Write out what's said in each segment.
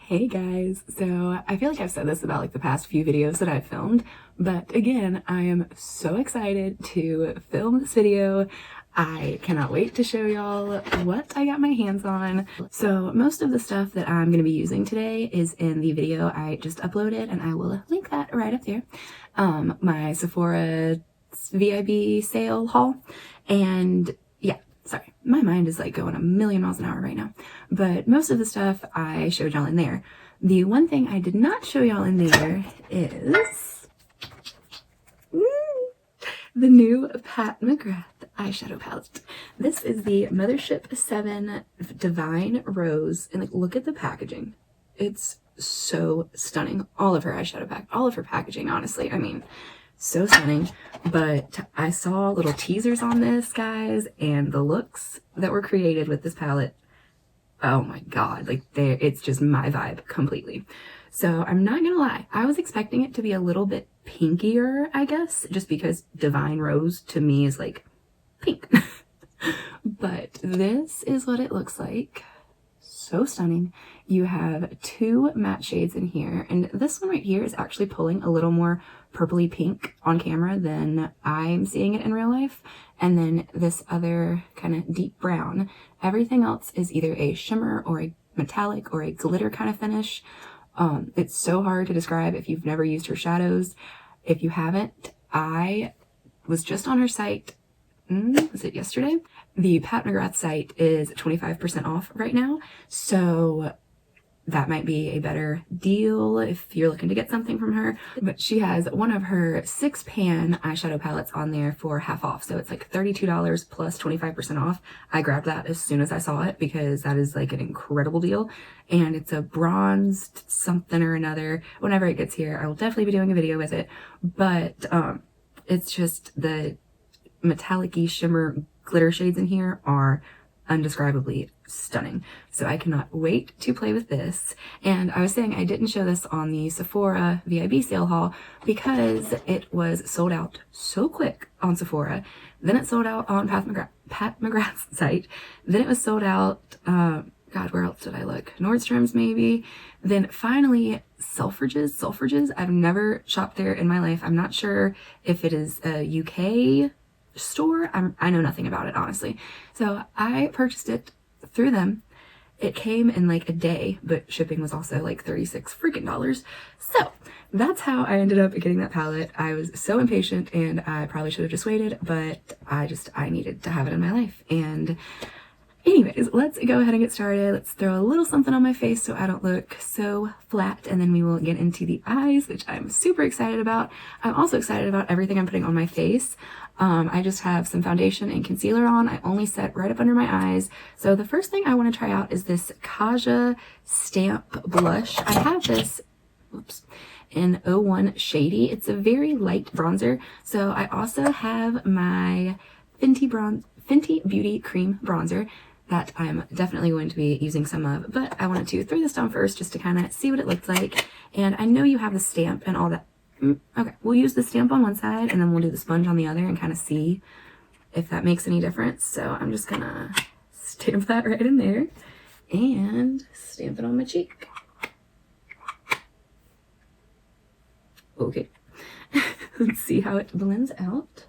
Hey guys, so I feel like I've said this about like the past few videos that I've filmed, but again, I am so excited to film this video. I cannot wait to show y'all what I got my hands on. So most of the stuff that I'm going to be using today is in the video I just uploaded, and I will link that right up there. My Sephora VIB sale haul, and yeah, sorry, my mind is like going a million miles an hour right now. But most of the stuff I showed y'all in there. The one thing I did not show y'all in there is the new Pat McGrath eyeshadow palette. This is the Mothership 7 Divine Rose, and like, look at the packaging. It's so stunning. All of her eyeshadow all of her packaging, honestly. I mean, so stunning. But I saw little teasers on this, guys, and the looks that were created with this palette, oh my god, like it's just my vibe completely. So I'm not gonna lie, I was expecting it to be a little bit pinkier, I guess, just because Divine Rose to me is like pink. But this is what it looks like. So stunning. You have two matte shades in here, and this one right here is actually pulling a little more purpley pink on camera than I'm seeing it in real life. And then this other kind of deep brown. Everything else is either a shimmer or a metallic or a glitter kind of finish. It's so hard to describe if you've never used her shadows. If you haven't, I was just on her site. Was it yesterday? The Pat McGrath site is 25% off right now, so that might be a better deal if you're looking to get something from her. But she has one of her 6-pan eyeshadow palettes on there for half off, so it's like $32 plus 25% off. I grabbed that as soon as I saw it because that is like an incredible deal, and it's a bronzed something or another. Whenever it gets here, I will definitely be doing a video with it, but it's just the metallic-y shimmer glitter shades in here are undescribably stunning. So I cannot wait to play with this. And I was saying I didn't show this on the Sephora VIB sale haul because it was sold out so quick on Sephora. Then it sold out on Pat McGrath's site. Then it was sold out, God, where else did I look? Nordstrom's maybe. Then finally Selfridges. I've never shopped there in my life. I'm not sure if it is a UK store. I know nothing about it, honestly. So I purchased it through them. It came in like a day, but shipping was also like $36 freaking. So that's how I ended up getting that palette. I was so impatient, and I probably should have just waited, but I needed to have it in my life. And anyways, let's go ahead and get started. Let's throw a little something on my face so I don't look so flat, and then we will get into the eyes, which I'm super excited about. I'm also excited about everything I'm putting on my face. I just have some foundation and concealer on. I only set right up under my eyes. So the first thing I want to try out is this Kaja Stamp Blush. I have this, in 01 Shady. It's a very light bronzer. So I also have my Fenty Beauty Cream Bronzer that I'm definitely going to be using some of, but I wanted to throw this down first just to kind of see what it looks like. And I know you have the stamp and all that. Okay, we'll use the stamp on one side and then we'll do the sponge on the other and kind of see if that makes any difference. So I'm just gonna stamp that right in there and stamp it on my cheek. Okay, let's see how it blends out.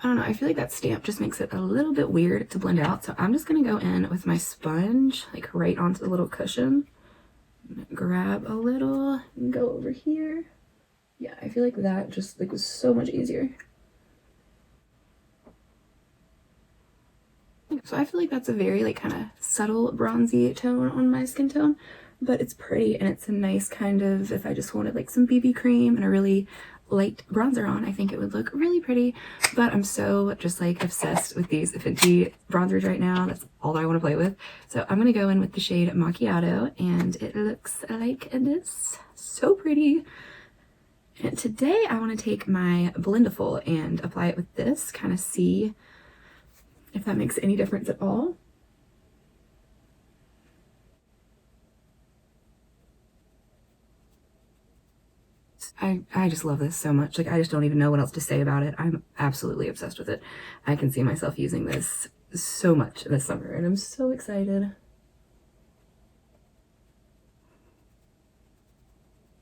I don't know, I feel like that stamp just makes it a little bit weird to blend out. So I'm just gonna go in with my sponge, like right onto the little cushion. Grab a little and go over here. Yeah, I feel like that just like was so much easier. So I feel like that's a very like kind of subtle bronzy tone on my skin tone, but it's pretty, and it's a nice kind of, if I just wanted like some BB cream and a really light bronzer on, I think it would look really pretty. But I'm so just like obsessed with these Fenty bronzers right now. That's all I want to play with. So I'm gonna go in with the shade Macchiato, and it looks like this. So pretty. And today I want to take my Blendiful and apply it with this, kind of see if that makes any difference at all. I just love this so much. Like, I just don't even know what else to say about it. I'm absolutely obsessed with it. I can see myself using this so much this summer, and I'm so excited.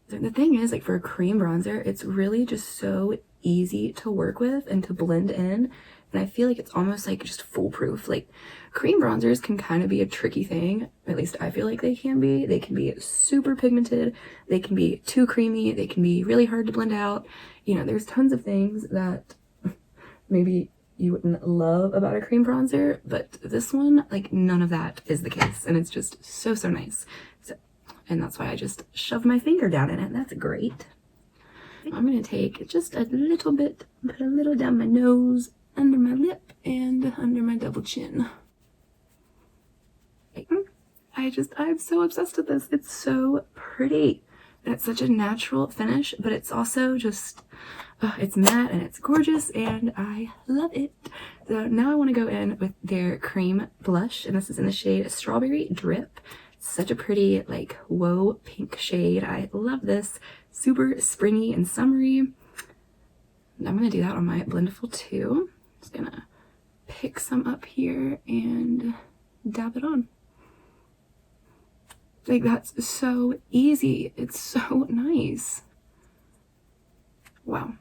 The thing is, like, for a cream bronzer, it's really just so easy to work with and to blend in, and I feel like it's almost like just foolproof. Like, cream bronzers can kind of be a tricky thing, at least I feel like they can be. They can be super pigmented, they can be too creamy, they can be really hard to blend out. You know, there's tons of things that maybe you wouldn't love about a cream bronzer, but this one, like, none of that is the case, and it's just so nice. So, and that's why I just shoved my finger down in it. That's great. I'm gonna take just a little bit, put a little down my nose, under my lip, and under my double chin. I'm so obsessed with this. It's so pretty. And it's such a natural finish, but it's also just, it's matte and it's gorgeous, and I love it. So now I want to go in with their cream blush, and this is in the shade Strawberry Drip. It's such a pretty, like, whoa pink shade. I love this. Super springy and summery. And I'm going to do that on my blendable too. Just going to pick some up here and dab it on. Like, that's so easy. It's so nice. Wow.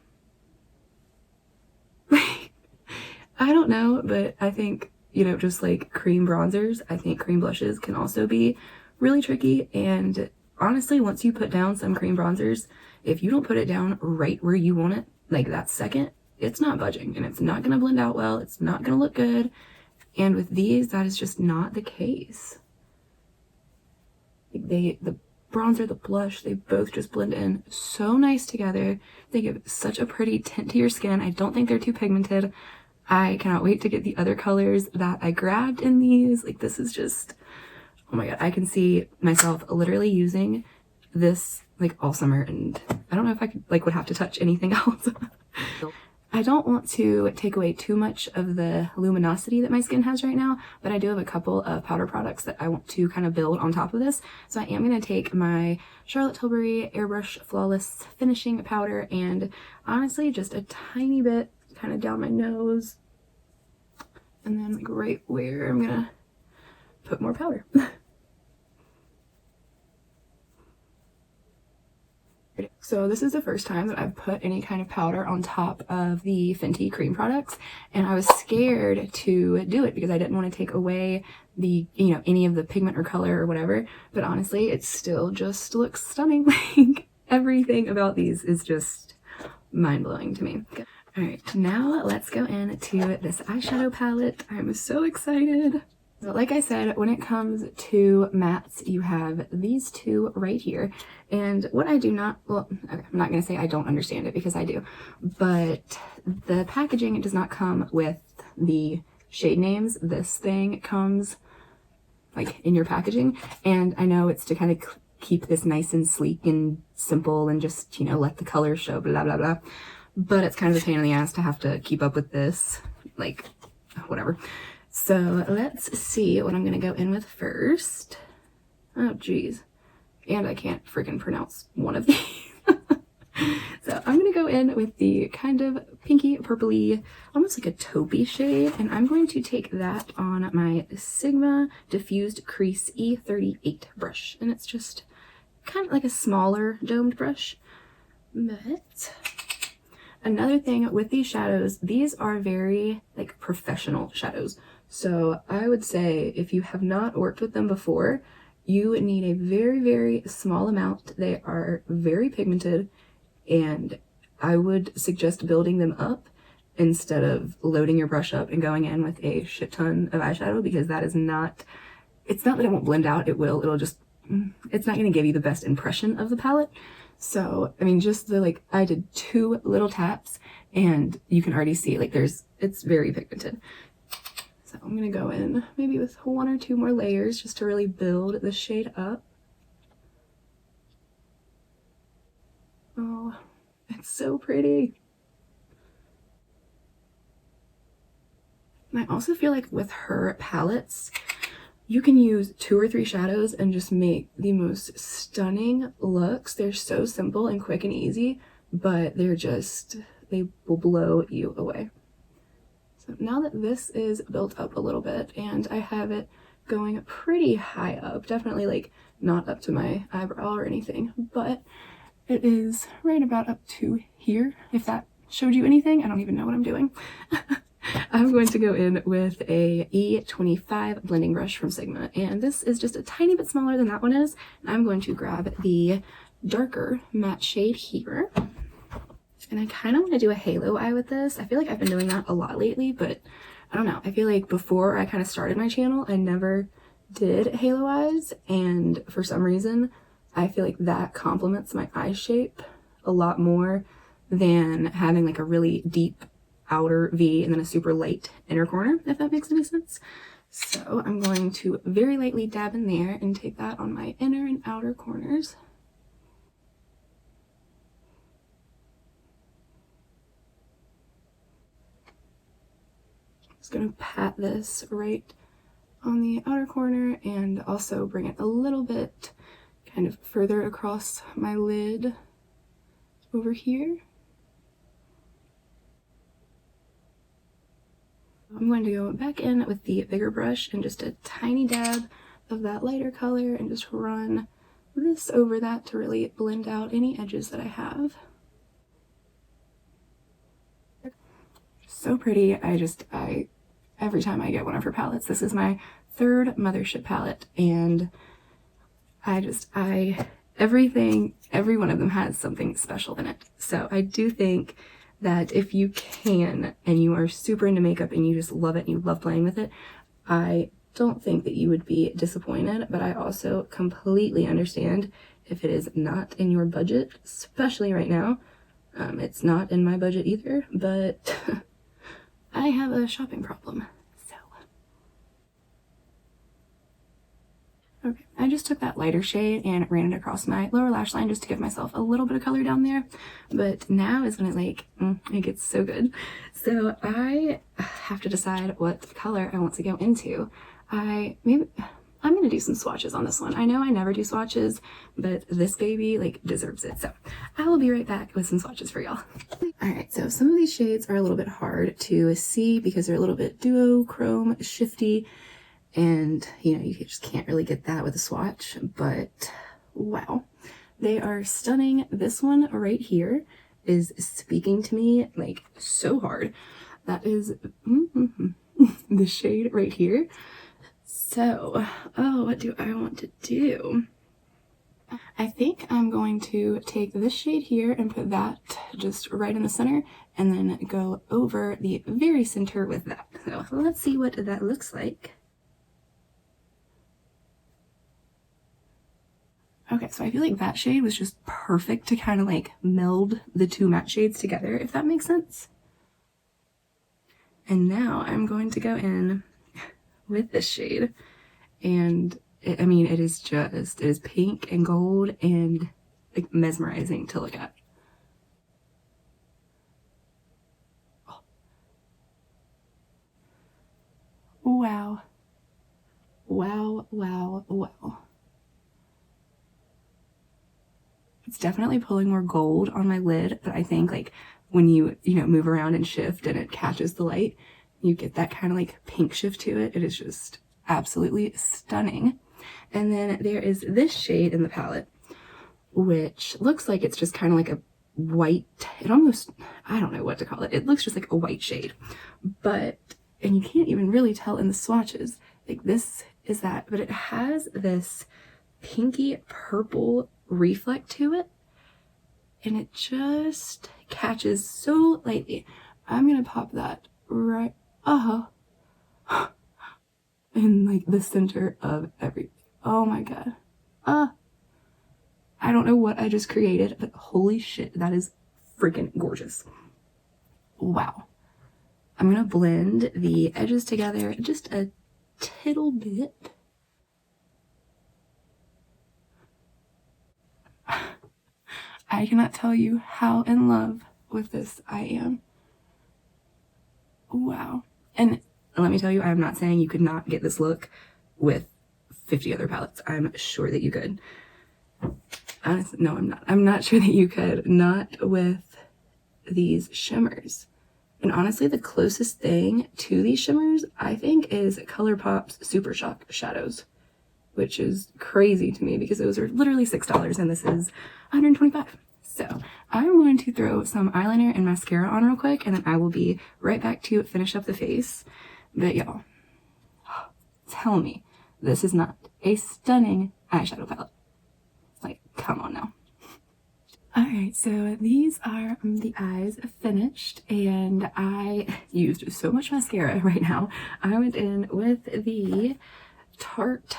I don't know, but I think, you know, just like cream bronzers, I think cream blushes can also be really tricky. And honestly, once you put down some cream bronzers, if you don't put it down right where you want it, like that second, it's not budging, and it's not going to blend out well. It's not going to look good. And with these, that is just not the case. Like, the bronzer, the blush, they both just blend in so nice together. They give such a pretty tint to your skin. I don't think they're too pigmented. I cannot wait to get the other colors that I grabbed in these. Like, this is just, oh my god, I can see myself literally using this like all summer, and I don't know if I could, like, would have to touch anything else. I don't want to take away too much of the luminosity that my skin has right now, but I do have a couple of powder products that I want to kind of build on top of this. So I am going to take my Charlotte Tilbury Airbrush Flawless Finishing Powder, and honestly just a tiny bit kind of down my nose, and then like right where I'm going to put more powder. So this is the first time that I've put any kind of powder on top of the Fenty cream products, and I was scared to do it because I didn't want to take away the, you know, any of the pigment or color or whatever, but honestly it still just looks stunning. Like, everything about these is just mind-blowing to me. Alright, now let's go into this eyeshadow palette. I'm so excited. So like I said, when it comes to mattes, you have these two right here. And what I do not, well, okay, I'm not going to say I don't understand it, because I do. But the packaging, it does not come with the shade names. This thing comes like in your packaging. And I know it's to kind of keep this nice and sleek and simple and just, you know, let the colors show, blah, blah, blah. But it's kind of a pain in the ass to have to keep up with this, like, whatever. So let's see what I'm going to go in with first. Oh, geez. And I can't freaking pronounce one of these. So I'm going to go in with the kind of pinky purpley, almost like a taupey shade. And I'm going to take that on my Sigma Diffused Crease E38 brush. And it's just kind of like a smaller domed brush. But another thing with these shadows, these are very like professional shadows. So I would say if you have not worked with them before, you need a very, very small amount. They are very pigmented, and I would suggest building them up instead of loading your brush up and going in with a shit ton of eyeshadow, because that is not, it's not that it won't blend out, it will, it'll just, it's not going to give you the best impression of the palette. So, I mean, just the, like, I did 2 little taps and you can already see, like, it's very pigmented. So I'm going to go in maybe with 1 or 2 more layers just to really build the shade up. Oh, it's so pretty. And I also feel like with her palettes, you can use 2 or 3 shadows and just make the most stunning looks. They're so simple and quick and easy, but they're just, they will blow you away. So So now that this is built up a little bit and I have it going pretty high up, definitely like not up to my eyebrow or anything, but it is right about up to here. If that showed you anything, I don't even know what I'm doing. I'm going to go in with a E25 blending brush from Sigma, and this is just a tiny bit smaller than that one is. And I'm going to grab the darker matte shade here. And I kind of want to do a halo eye with this. I feel like I've been doing that a lot lately, but I don't know. I feel like before I kind of started my channel, I never did halo eyes, and for some reason, I feel like that complements my eye shape a lot more than having like a really deep outer V and then a super light inner corner, if that makes any sense. So I'm going to very lightly dab in there and take that on my inner and outer corners. Just gonna pat this right on the outer corner and also bring it a little bit kind of further across my lid over here. I'm going to go back in with the bigger brush and just a tiny dab of that lighter color and just run this over that to really blend out any edges that I have. So pretty. Every time I get one of her palettes, this is my third Mothership palette, and every one of them has something special in it. So I do think that if you can, and you are super into makeup and you just love it and you love playing with it, I don't think that you would be disappointed, but I also completely understand if it is not in your budget, especially right now. It's not in my budget either, but I have a shopping problem, so. Okay, I just took that lighter shade and ran it across my lower lash line just to give myself a little bit of color down there, but now is when it gets so good. So I have to decide what color I want to go into. I'm gonna do some swatches on this one. I know I never do swatches, but this baby deserves it. So I will be right back with some swatches for y'all. All right, so some of these shades are a little bit hard to see because they're a little bit duochrome shifty, and you just can't really get that with a swatch, but wow, they are stunning. This one right here is speaking to me so hard. That is the shade right here. So, what do I want to do? I think I'm going to take this shade here and put that just right in the center and then go over the very center with that. So let's see what that looks like. Okay, so I feel like that shade was just perfect to kind of meld the two matte shades together, if that makes sense. And now I'm going to go in with this shade, and it is pink and gold and mesmerizing to look at. Oh. Wow. Wow, wow, wow. It's definitely pulling more gold on my lid, but I think when you move around and shift and it catches the light, you get that kind of pink shift to it. It is just absolutely stunning. And then there is this shade in the palette, which looks like it's just kind of a white, I don't know what to call it. It looks just like a white shade, and you can't even really tell in the swatches. This is that, but it has this pinky purple reflect to it, and it just catches so lightly. I'm gonna pop that right in the center of everything. Oh my god. I don't know what I just created, but holy shit, that is freaking gorgeous. Wow. I'm gonna blend the edges together just a tittle bit. I cannot tell you how in love with this I am. Wow. And let me tell you, I'm not saying you could not get this look with 50 other palettes. I'm sure that you could. Honestly, no, I'm not. I'm not sure that you could. Not with these shimmers. And honestly, the closest thing to these shimmers, I think, is ColourPop's Super Shock shadows, which is crazy to me because those are literally $6 and this is $125. So I'm going to throw some eyeliner and mascara on real quick, and then I will be right back to finish up the face. But y'all, tell me this is not a stunning eyeshadow palette. Like, come on now. Alright, so these are the eyes finished, and I used so much mascara right now. I went in with the Tarte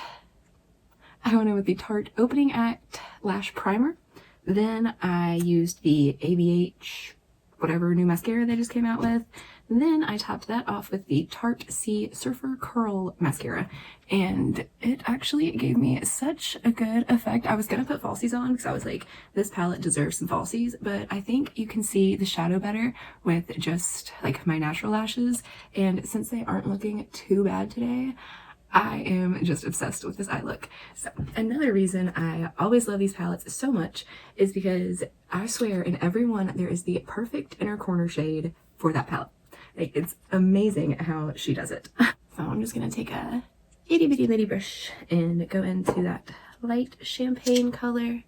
Opening Act Lash Primer. Then I used the ABH, whatever new mascara they just came out with. Then I topped that off with the Tarte C Surfer Curl Mascara, and it actually gave me such a good effect. I was gonna put falsies on because I was like, this palette deserves some falsies, but I think you can see the shadow better with just like my natural lashes, and since they aren't looking too bad today, I am just obsessed with this eye look. So another reason I always love these palettes so much is because I swear in every one there is the perfect inner corner shade for that palette. Like, it's amazing how she does it. So I'm just gonna take a itty bitty brush and go into that light champagne color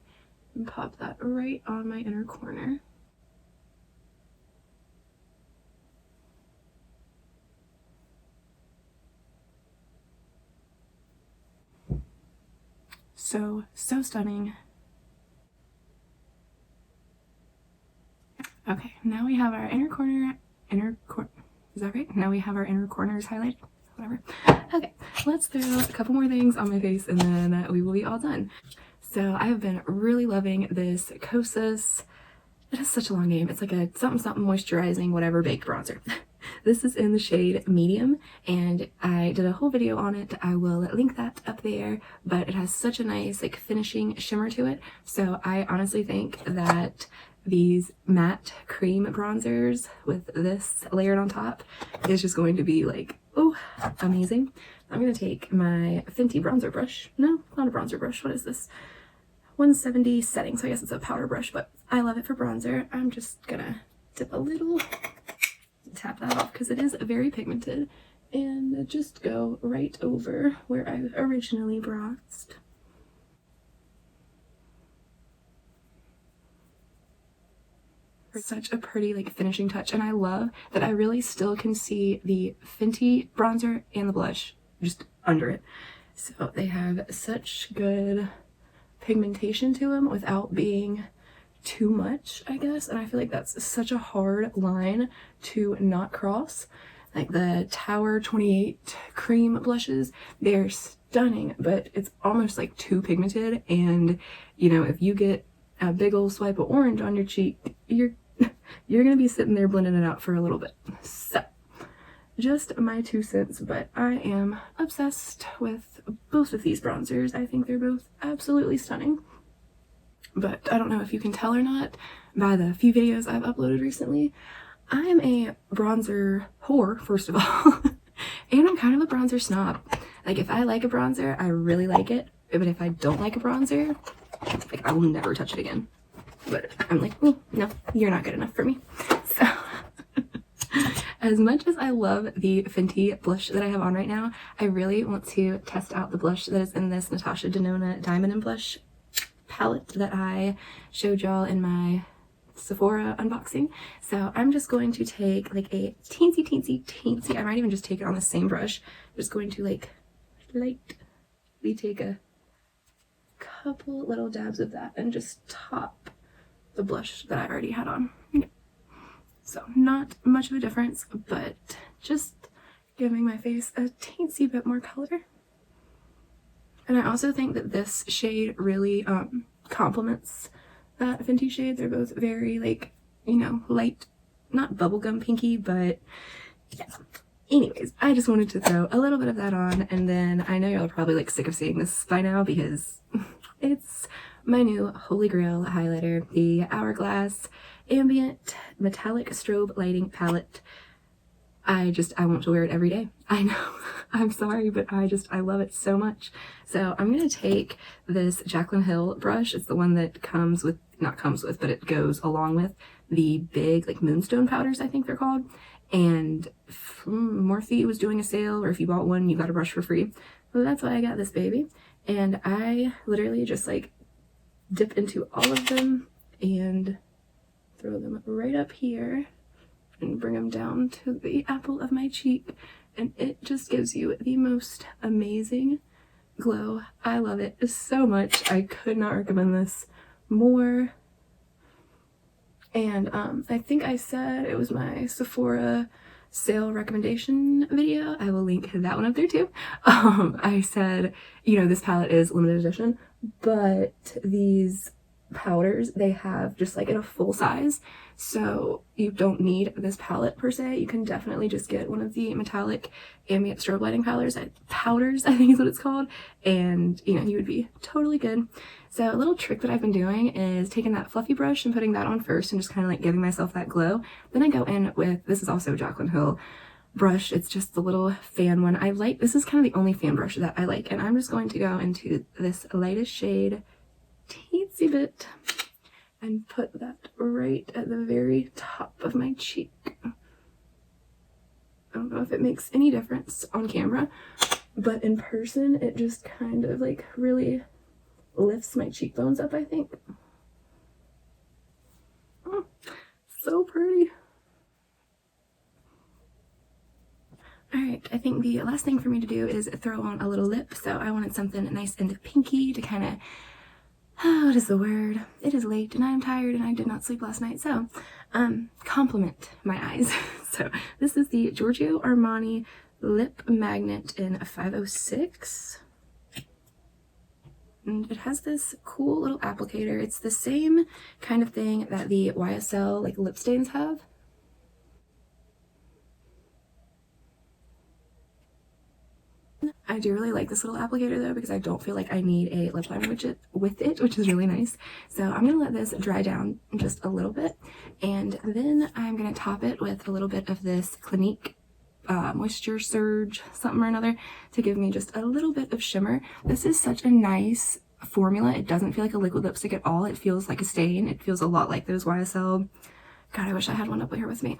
and pop that right on my inner corner. So stunning. Okay, now we have our is that right? Now we have our inner corners highlighted, whatever. Okay, let's throw a couple more things on my face and then we will be all done. So I have been really loving this Kosas. It has such a long name. It's like a something moisturizing whatever baked bronzer. This is in the shade medium, and I did a whole video on it. I will link that up there, but it has such a nice like finishing shimmer to it. So I honestly think that these matte cream bronzers with this layered on top is just going to be like, oh, amazing. I'm going to take my Fenty bronzer brush. No, not a bronzer brush. What is this? 170 setting, so I guess it's a powder brush, but I love it for bronzer. I'm just gonna dip a little, tap that off because it is very pigmented, and just go right over where I originally bronzed. Such a pretty like finishing touch, and I love that I really still can see the Fenty bronzer and the blush just under it. So they have such good pigmentation to them without being too much, I guess, and I feel like that's such a hard line to not cross. Like the Tower 28 cream blushes, they're stunning, but it's almost like too pigmented, and you know, if you get a big old swipe of orange on your cheek, you're gonna be sitting there blending it out for a little bit. So just my 2 cents, but I am obsessed with both of these bronzers. I think they're both absolutely stunning. But I don't know if you can tell or not by the few videos I've uploaded recently, I'm a bronzer whore, first of all, and I'm kind of a bronzer snob. Like, if I like a bronzer, I really like it, but if I don't like a bronzer, like, I will never touch it again. But I'm like, oh, no, you're not good enough for me. So as much as I love the Fenty blush that I have on right now, I really want to test out the blush that is in this Natasha Denona Diamond and Blush palette that I showed y'all in my Sephora unboxing. So I'm just going to take like a teensy, I might even just take it on the same brush. I'm just going to like lightly take a couple little dabs of that and just top the blush that I already had on. Yeah. So not much of a difference, but just giving my face a teensy bit more color. And I also think that this shade really complements that Fenty shade. They're both very like, you know, light, not bubblegum pinky, but yeah. Anyways, I just wanted to throw a little bit of that on, and then I know y'all are probably like sick of seeing this by now because it's my new holy grail highlighter, the Hourglass Ambient Metallic Strobe Lighting Palette. I want to wear it every day. I know, I'm sorry, but I love it so much. So I'm going to take this Jaclyn Hill brush. It's the one that but it goes along with the big like moonstone powders, I think they're called. and Morphe was doing a sale, or if you bought one, you got a brush for free. So that's why I got this baby. And I literally just like dip into all of them and throw them right up here and bring them down to the apple of my cheek. And it just gives you the most amazing glow. I love it so much. I could not recommend this more. And I think I said it was my Sephora sale recommendation video. I will link that one up there too. I said, you know, this palette is limited edition, but these powders they have just like in a full size, so you don't need this palette per se. You can definitely just get one of the metallic ambient strobe lighting powders I think is what it's called, and you know, you would be totally good. So a little trick that I've been doing is taking that fluffy brush and putting that on first and just kind of like giving myself that glow. Then I go in with, this is also Jaclyn Hill brush, it's just the little fan one. I like, this is kind of the only fan brush that I like, and I'm just going to go into this lightest shade teensy bit and put that right at the very top of my cheek. I don't know if it makes any difference on camera, but in person it just kind of like really lifts my cheekbones up, I think. Oh, so pretty. Alright, I think the last thing for me to do is throw on a little lip, so I wanted something nice and pinky to kind of, what is the word? It is late and I am tired and I did not sleep last night, so compliment my eyes. So this is the Giorgio Armani Lip Magnet in 506. And it has this cool little applicator. It's the same kind of thing that the YSL like lip stains have. I do really like this little applicator though, because I don't feel like I need a lip liner with it, which is really nice. So I'm gonna let this dry down just a little bit, and then I'm gonna top it with a little bit of this Clinique Moisture Surge something or another to give me just a little bit of shimmer. This is such a nice formula. It doesn't feel like a liquid lipstick at all. It feels like a stain. It feels a lot like those YSL. God, I wish I had one up here with me.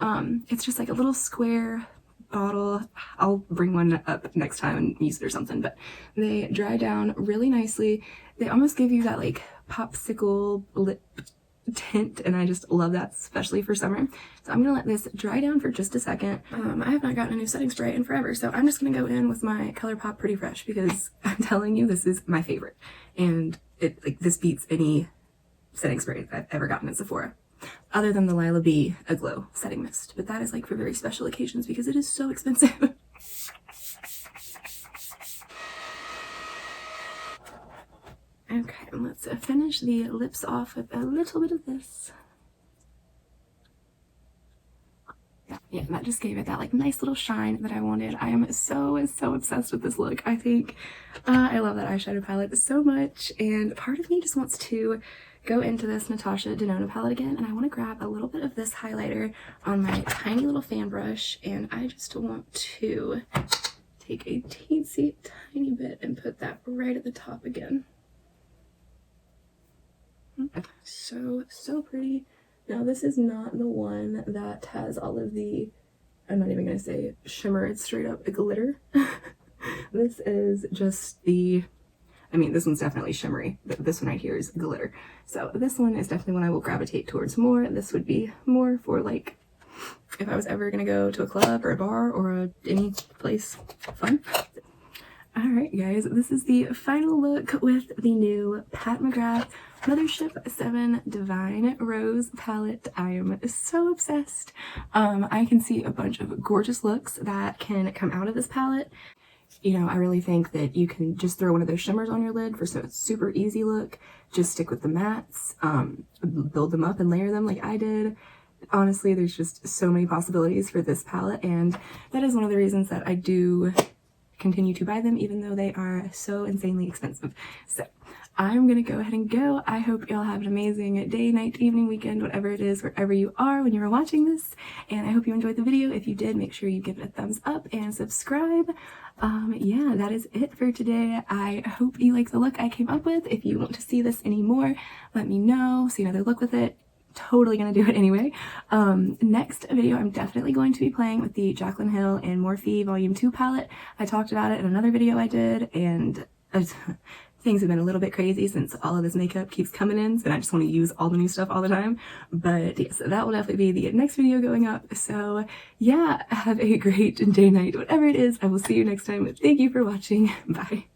It's just like a little square bottle. I'll bring one up next time and use it or something, but they dry down really nicely. They almost give you that like popsicle lip tint, and I just love that, especially for summer. So I'm gonna let this dry down for just a second. I have not gotten a new setting spray in forever, so I'm just gonna go in with my ColourPop Pretty Fresh, because I'm telling you, this is my favorite, and it like this beats any setting spray I've ever gotten at Sephora, other than the Lila B Aglow setting mist, but that is like for very special occasions because it is so expensive. Okay, let's finish the lips off with a little bit of this. Yeah, that just gave it that like nice little shine that I wanted. I am so obsessed with this look. I think I love that eyeshadow palette so much, and part of me just wants to go into this Natasha Denona palette again, and I want to grab a little bit of this highlighter on my tiny little fan brush, and I just want to take a teensy tiny bit and put that right at the top again. So pretty. Now this is not the one that has all of the, I'm not even gonna say shimmer, it's straight up glitter. This is just the, I mean, this one's definitely shimmery, but this one right here is glitter. So this one is definitely one I will gravitate towards more. This would be more for like, if I was ever gonna go to a club or a bar or any place fun. Alright guys, this is the final look with the new Pat McGrath Mothership 7 Divine Rose palette. I am so obsessed. I can see a bunch of gorgeous looks that can come out of this palette. You know, I really think that you can just throw one of those shimmers on your lid for a super easy look. Just stick with the mattes, build them up and layer them like I did. Honestly, there's just so many possibilities for this palette, and that is one of the reasons that I do continue to buy them, even though they are so insanely expensive. So I'm gonna go ahead and go. I hope y'all have an amazing day, night, evening, weekend, whatever it is, wherever you are when you're watching this. And I hope you enjoyed the video. If you did, make sure you give it a thumbs up and subscribe. Yeah, that is it for today. I hope you like the look I came up with. If you want to see this anymore, let me know. See another look with it. totally gonna do it anyway. Next video, I'm definitely going to be playing with the Jaclyn Hill and Morphe Volume 2 palette. I talked about it in another video I did, and things have been a little bit crazy since all of this makeup keeps coming in, and I just want to use all the new stuff all the time. But yes, that will definitely be the next video going up. So yeah, have a great day, night, whatever it is. I will see you next time. Thank you for watching. Bye.